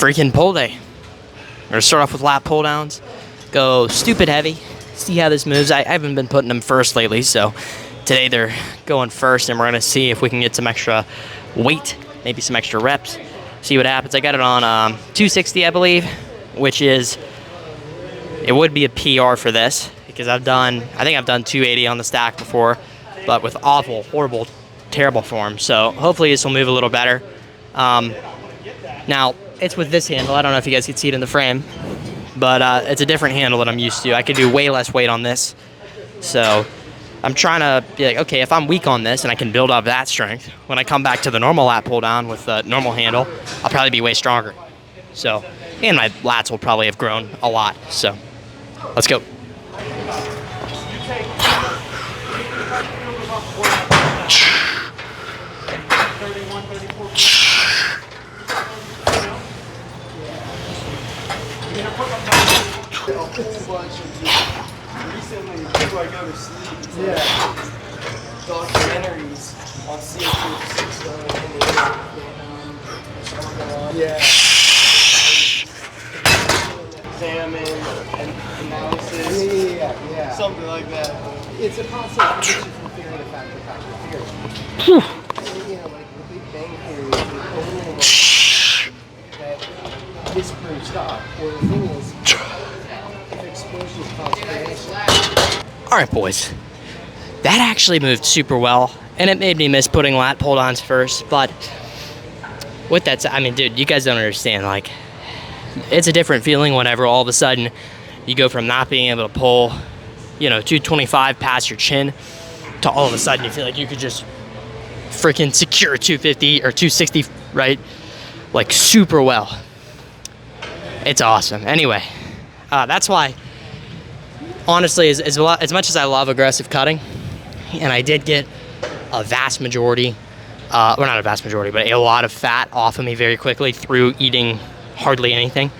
freaking pull day. We're gonna start off with lat pull downs. Go stupid heavy. See how this moves. I haven't been putting them first lately, so today they're going first, and we're gonna see if we can get some extra weight, maybe some extra reps. See what happens. I got it on 260, I believe, which is, it would be a PR for this because I think I've done 280 on the stack before, but with awful, horrible, terrible form. So hopefully this will move a little better. Now it's with this handle. I don't know if you guys can see it in the frame, but it's a different handle that I'm used to. I could do way less weight on this. So I'm trying to be like, okay, if I'm weak on this and I can build up that strength, when I come back to the normal lat pull down with the normal handle, I'll probably be way stronger. So, and my lats will probably have grown a lot. So let's go. Recently, before I go to sleep, documentaries on CO2 yeah. Salmon and analysis. Yeah. Something like that. It's a concept which is from theory to factor theory. You know, like the Big Bang Theory is the only one that disproves God. Or the thing is, if explosions cause creation. Alright, boys. That actually moved super well, and it made me miss putting lat pull downs first, but with that said, I mean, dude, you guys don't understand, like, it's a different feeling whenever all of a sudden you go from not being able to pull, 225 past your chin to all of a sudden you feel like you could just freaking secure 250 or 260, right? Like, super well. It's awesome. Anyway, that's why, honestly, as much as I love aggressive cutting, and I did get a vast majority, well, not a vast majority, but a lot of fat off of me very quickly through eating hardly anything,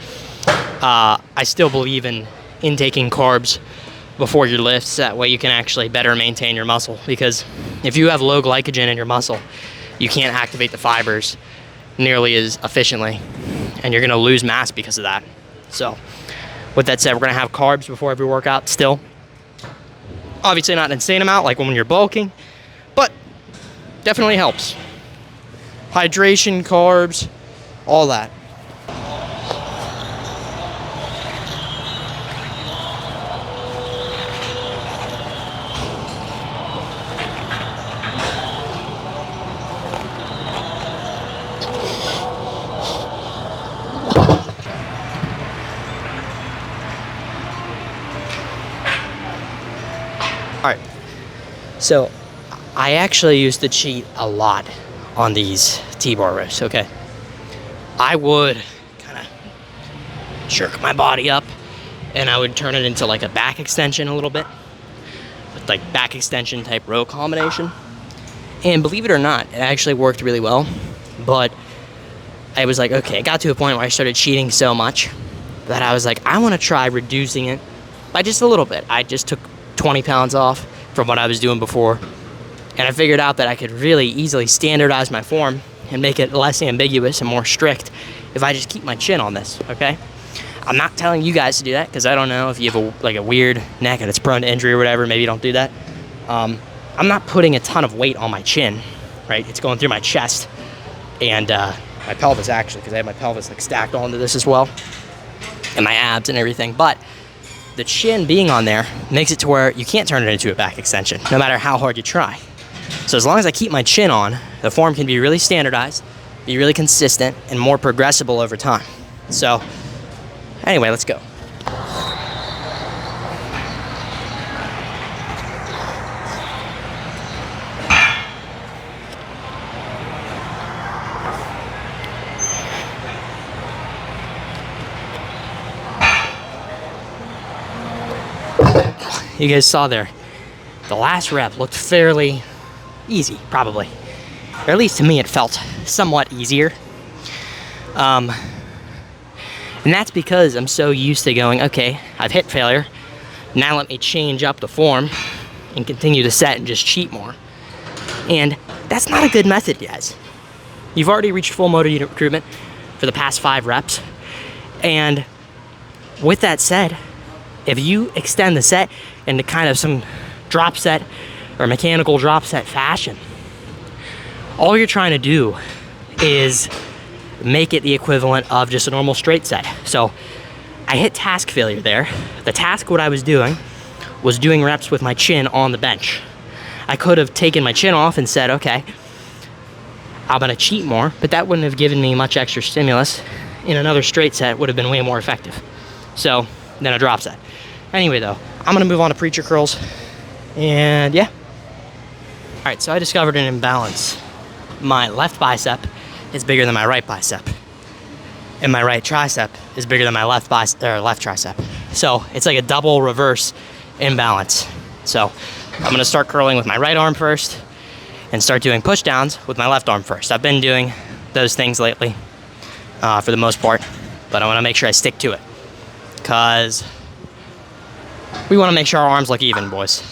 I still believe in intaking carbs before your lifts. That way you can actually better maintain your muscle, because if you have low glycogen in your muscle, you can't activate the fibers nearly as efficiently, and you're gonna lose mass because of that. So with that said, we're gonna have carbs before every workout still. Obviously not an insane amount like when you're bulking, but definitely helps. Hydration, carbs, all that. Alright, so I actually used to cheat a lot on these T-bar rows, okay? I would kind of jerk my body up, and I would turn it into like a back extension a little bit, with like back extension type row combination. And believe it or not, it actually worked really well, but I was like, okay, it got to a point where I started cheating so much that I was like, I want to try reducing it by just a little bit. I just took 20 pounds off from what I was doing before, and I figured out that I could really easily standardize my form and make it less ambiguous and more strict if I just keep my chin on this, okay? I'm not telling you guys to do that because I don't know if you have a weird neck and it's prone to injury or whatever, maybe don't do that. I'm not putting a ton of weight on my chin, right? It's going through my chest and my pelvis, actually, because I have my pelvis like stacked onto this as well, and my abs and everything. But the chin being on there makes it to where you can't turn it into a back extension, no matter how hard you try. So as long as I keep my chin on, the form can be really standardized, be really consistent, and more progressible over time. So anyway, let's go. You guys saw there, the last rep looked fairly easy, probably. Or at least to me, it felt somewhat easier. And that's because I'm so used to going, okay, I've hit failure. Now let me change up the form and continue to set and just cheat more. And that's not a good method, guys. You've already reached full motor unit recruitment for the past 5 reps. And with that said, if you extend the set into kind of some drop set or mechanical drop set fashion, all you're trying to do is make it the equivalent of just a normal straight set. So I hit task failure there. The task, what I was doing was doing reps with my chin on the bench. I could have taken my chin off and said, okay, I'm gonna cheat more, but that wouldn't have given me much extra stimulus. In another straight set would have been way more effective. So then a drop set. Anyway though, I'm gonna move on to preacher curls, and yeah. All right, so I discovered an imbalance. My left bicep is bigger than my right bicep, and my right tricep is bigger than my left tricep. So it's like a double reverse imbalance. So I'm gonna start curling with my right arm first and start doing push downs with my left arm first. I've been doing those things lately for the most part, but I wanna make sure I stick to it because we wanna make sure our arms look even, boys.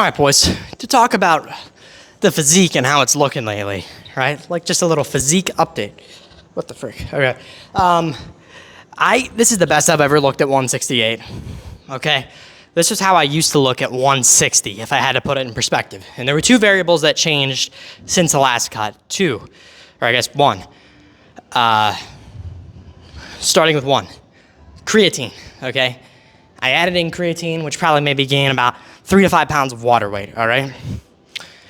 All right, boys, to talk about the physique and how it's looking lately, right? Like just a little physique update. What the frick? Okay. This is the best I've ever looked at 168, okay? This is how I used to look at 160 if I had to put it in perspective. And there were two variables that changed since the last cut. Two, or I guess one. Starting with one, creatine, okay? I added in creatine, which probably made me gain about 3 to 5 pounds of water weight, all right?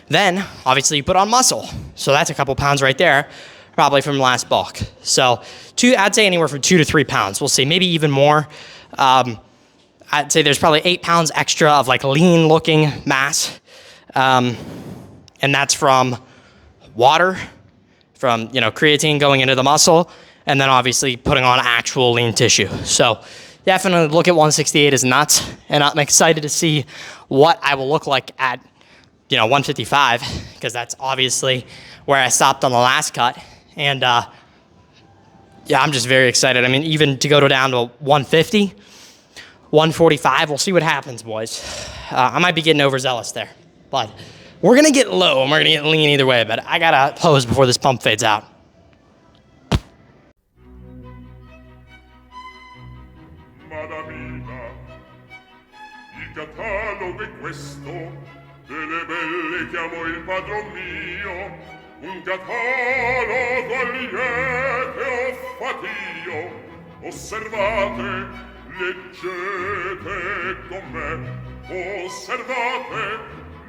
Then, obviously, you put on muscle. So that's a couple pounds right there, probably from last bulk. So I'd say anywhere from 2 to 3 pounds. We'll see, maybe even more. I'd say there's probably 8 pounds extra of like lean looking mass. And that's from water, from creatine going into the muscle, and then obviously putting on actual lean tissue. So definitely look at 168 as nuts, and I'm excited to see what I will look like at 155, because that's obviously where I stopped on the last cut. And yeah, I'm just very excited. I mean, even to go down to 150, 145, we'll see what happens, boys. I might be getting overzealous there, but we're gonna get low and we're gonna get lean either way, but I gotta pose before this pump fades out. Il catalogo è questo, delle belle chiamo il padron mio, un catalogo liete ho fatio, osservate, leggete con me, osservate,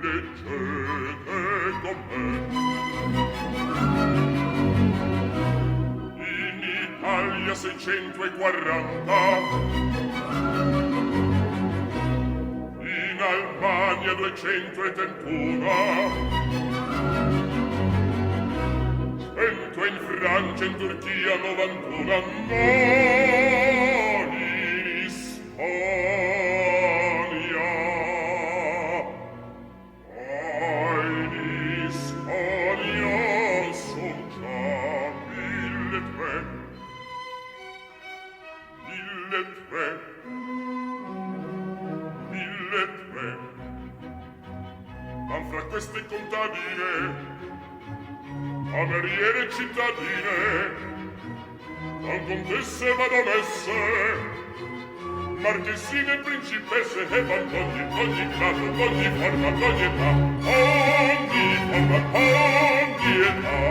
leggete con me. In Italia 640, in Albania 231, 100 in Francia, in Turchia 91, non in Spagna. In Spagna son già 1300. queste contadine, cameriere cittadine, con contesse baronesse, marchesine principesse e van d'ogni grado, d'ogni forma, d'ogni età, ogni età.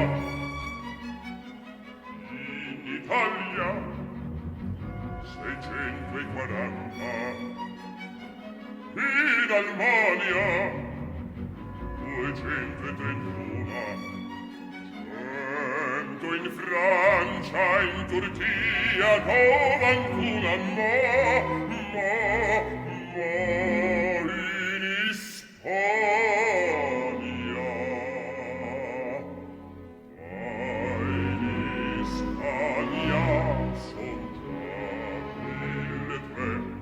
In Italia 640, in Almania 231, 100 in Francia, in Turchia 91, ma in Ispania, in Ispania son già 1.300.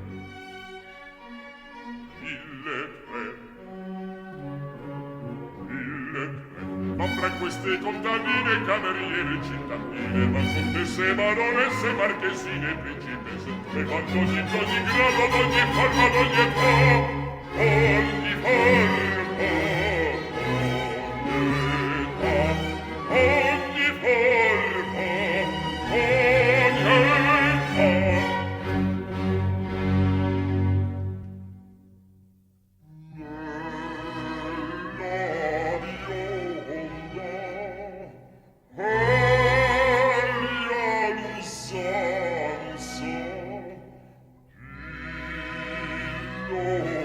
Ma fra queste contadine, cameriere cittadine, ma contesse, baronesse, marchesine, principesse, e van d'ogni grado, d'ogni forma, d'ogni età, ogni forma, ogni forma, ogni età. Oh